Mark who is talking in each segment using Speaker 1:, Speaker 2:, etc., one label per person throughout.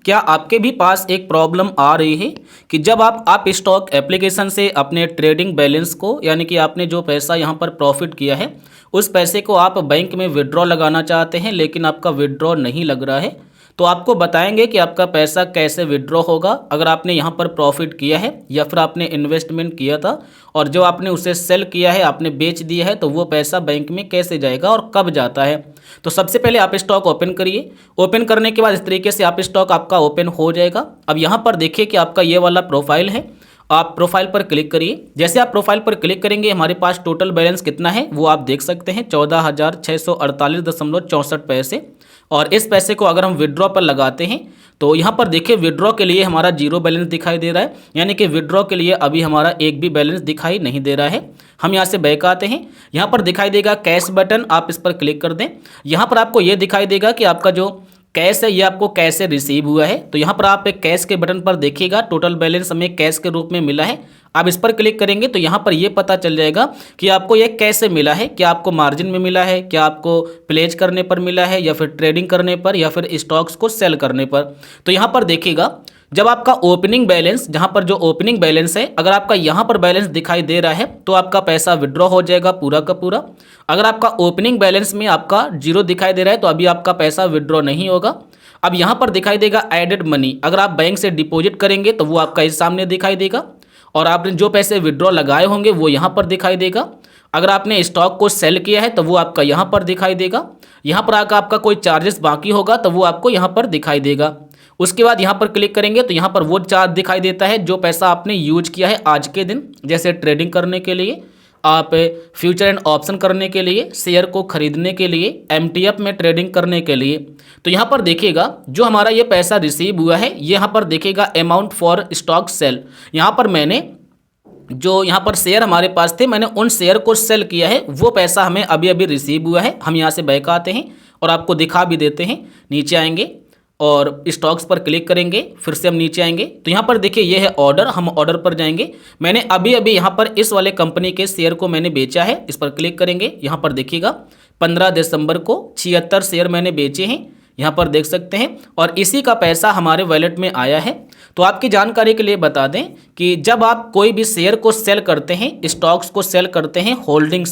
Speaker 1: क्या आपके भी पास एक प्रॉब्लम आ रही है कि जब आप स्टॉक एप्लीकेशन से अपने ट्रेडिंग बैलेंस को यानी कि आपने जो पैसा यहाँ पर प्रॉफिट किया है उस पैसे को आप बैंक में विड्रॉ लगाना चाहते हैं लेकिन आपका विड्रॉ नहीं लग रहा है। तो आपको बताएंगे कि आपका पैसा कैसे विड्रॉ होगा अगर आपने यहाँ पर प्रॉफिट किया है या फिर आपने इन्वेस्टमेंट किया था और जो आपने उसे सेल किया है, आपने बेच दिया है, तो वो पैसा बैंक में कैसे जाएगा और कब जाता है। तो सबसे पहले आप स्टॉक ओपन करिए। ओपन करने के बाद इस तरीके से आप स्टॉक आपका ओपन हो जाएगा। अब यहाँ पर देखिए कि आपका ये वाला प्रोफाइल है, आप प्रोफाइल पर क्लिक करिए। जैसे आप प्रोफाइल पर क्लिक करेंगे हमारे पास टोटल बैलेंस कितना है वो आप देख सकते हैं, 14,648.64 पैसे। और इस पैसे को अगर हम विड्रॉ पर लगाते हैं तो यहाँ पर देखिए विड्रॉ के लिए हमारा जीरो बैलेंस दिखाई दे रहा है, यानी कि विड्रॉ के लिए अभी हमारा एक भी बैलेंस दिखाई नहीं दे रहा है। हम यहाँ से बैक आते हैं, यहाँ पर दिखाई देगा कैश बटन, आप इस पर क्लिक कर दें। यहाँ पर आपको ये दिखाई देगा कि आपका जो कैश है ये आपको कैसे रिसीव हुआ है। तो यहाँ पर आप एक कैश के बटन पर देखिएगा, टोटल बैलेंस हमें कैश के रूप में मिला है। आप इस पर क्लिक करेंगे तो यहाँ पर ये पता चल जाएगा कि आपको ये कैसे मिला है, क्या आपको मार्जिन में मिला है, क्या आपको प्लेज करने पर मिला है, या फिर ट्रेडिंग करने पर, या फिर स्टॉक्स को सेल करने पर। तो यहाँ पर देखिएगा जब आपका ओपनिंग बैलेंस, जहाँ पर जो ओपनिंग बैलेंस है, अगर आपका यहाँ पर बैलेंस दिखाई दे रहा है तो आपका पैसा विड्रॉ हो जाएगा पूरा का पूरा। अगर आपका ओपनिंग बैलेंस में आपका जीरो दिखाई दे रहा है तो अभी आपका पैसा विड्रॉ नहीं होगा। अब यहाँ पर दिखाई देगा एडेड मनी, अगर आप बैंक से डिपॉजिट करेंगे तो वो आपका इस सामने दिखाई देगा और आपने जो पैसे विड्रॉ लगाए होंगे वो यहाँ पर दिखाई देगा। अगर आपने स्टॉक को सेल किया है तो वो आपका यहाँ पर दिखाई देगा। यहाँ पर आकर आपका कोई चार्जेस बाकी होगा तो वो आपको यहाँ पर दिखाई देगा। उसके बाद यहाँ पर क्लिक करेंगे तो यहाँ पर वो चार्ज दिखाई देता है जो पैसा आपने यूज किया है आज के दिन, जैसे ट्रेडिंग करने के लिए, आप फ्यूचर एंड ऑप्शन करने के लिए, शेयर को खरीदने के लिए, एमटीएफ में ट्रेडिंग करने के लिए। तो यहाँ पर देखिएगा जो हमारा ये पैसा रिसीव हुआ है, यहाँ पर देखिएगा अमाउंट फॉर स्टॉक सेल। यहाँ पर मैंने जो यहाँ पर शेयर हमारे पास थे, मैंने उन शेयर को सेल किया है, वो पैसा हमें अभी अभी रिसीव हुआ है। हम यहाँ से बैक आते हैं और आपको दिखा भी देते हैं। नीचे आएंगे और स्टॉक्स पर क्लिक करेंगे, फिर से हम नीचे आएंगे तो यहाँ पर देखिए ये है ऑर्डर, हम ऑर्डर पर जाएंगे। मैंने अभी अभी यहाँ पर इस वाले कंपनी के शेयर को मैंने बेचा है, इस पर क्लिक करेंगे। यहाँ पर देखिएगा 15 दिसंबर को 76 शेयर मैंने बेचे हैं, यहाँ पर देख सकते हैं, और इसी का पैसा हमारे वॉलेट में आया है। तो आपकी जानकारी के लिए बता दें कि जब आप कोई भी शेयर को सेल करते हैं, स्टॉक्स को सेल करते हैं होल्डिंग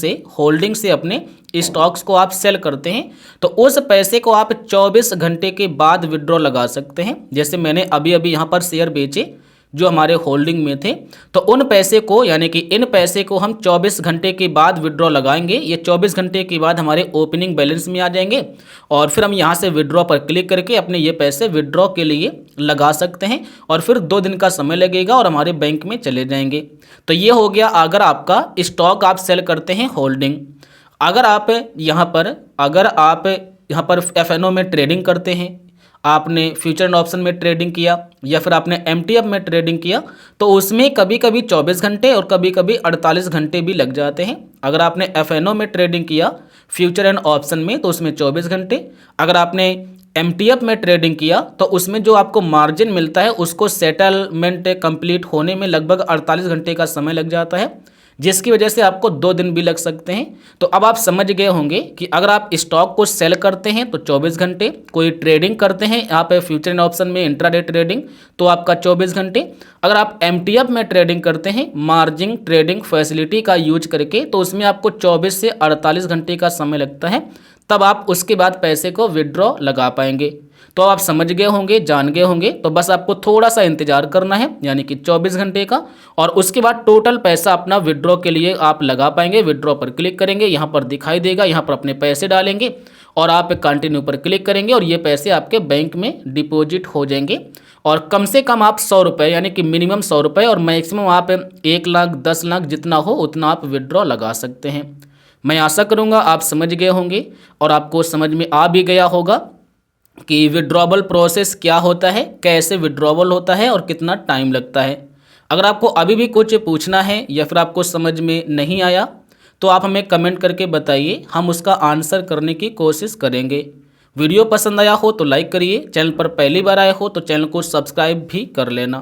Speaker 1: से अपने स्टॉक्स को आप सेल करते हैं, तो उस पैसे को आप 24 घंटे के बाद विड्रॉ लगा सकते हैं। जैसे मैंने अभी अभी यहाँ पर शेयर बेचे जो हमारे होल्डिंग में थे, तो उन पैसे को यानी कि इन पैसे को हम 24 घंटे के बाद विड्रॉ लगाएंगे। ये 24 घंटे के बाद हमारे ओपनिंग बैलेंस में आ जाएंगे और फिर हम यहाँ से विड्रॉ पर क्लिक करके अपने ये पैसे विड्रॉ के लिए लगा सकते हैं और फिर 2 दिन का समय लगेगा और हमारे बैंक में चले जाएंगे। तो ये हो गया अगर आपका स्टॉक आप सेल करते हैं होल्डिंग। अगर आप यहाँ पर एफएनओ में ट्रेडिंग करते हैं, आपने फ्यूचर एंड ऑप्शन में ट्रेडिंग किया या फिर आपने एमटीएफ में ट्रेडिंग किया, तो उसमें कभी कभी 24 घंटे और कभी कभी 48 घंटे भी लग जाते हैं। अगर आपने एफएनओ में ट्रेडिंग किया फ्यूचर एंड ऑप्शन में तो उसमें 24 घंटे, अगर आपने एमटीएफ में ट्रेडिंग किया तो उसमें जो आपको मार्जिन मिलता है उसको सेटलमेंट कंप्लीट होने में लगभग 48 घंटे का समय लग जाता है, जिसकी वजह से आपको 2 दिन भी लग सकते हैं। तो अब आप समझ गए होंगे कि अगर आप स्टॉक को सेल करते हैं तो 24 घंटे, कोई ट्रेडिंग करते हैं आप फ्यूचर एंड ऑप्शन में इंट्राडे ट्रेडिंग तो आपका 24 घंटे, अगर आप एमटीएफ में ट्रेडिंग करते हैं मार्जिन ट्रेडिंग फैसिलिटी का यूज करके तो उसमें आपको 24 से 48 घंटे का समय लगता है, तब आप उसके बाद पैसे को विड्रॉ लगा पाएंगे। तो आप समझ गए होंगे, जान गए होंगे। तो बस आपको थोड़ा सा इंतजार करना है यानी कि 24 घंटे का, और उसके बाद टोटल पैसा अपना विड्रॉ के लिए आप लगा पाएंगे। विड्रॉ पर क्लिक करेंगे, यहाँ पर दिखाई देगा, यहाँ पर अपने पैसे डालेंगे और आप कंटिन्यू पर क्लिक करेंगे और ये पैसे आपके बैंक में डिपॉजिट हो जाएंगे। और कम से कम आप 100 रुपये यानी कि मिनिमम 100 रुपये और मैक्सिमम आप 1 लाख 10 लाख जितना हो उतना आप विड्रॉ लगा सकते हैं। मैं आशा करूँगा आप समझ गए होंगे और आपको समझ में आ भी गया होगा कि विड्रॉबल प्रोसेस क्या होता है, कैसे विड्रॉबल होता है और कितना टाइम लगता है। अगर आपको अभी भी कुछ पूछना है या फिर आपको समझ में नहीं आया तो आप हमें कमेंट करके बताइए, हम उसका आंसर करने की कोशिश करेंगे। वीडियो पसंद आया हो तो लाइक करिए, चैनल पर पहली बार आए हो तो चैनल को सब्सक्राइब भी कर लेना।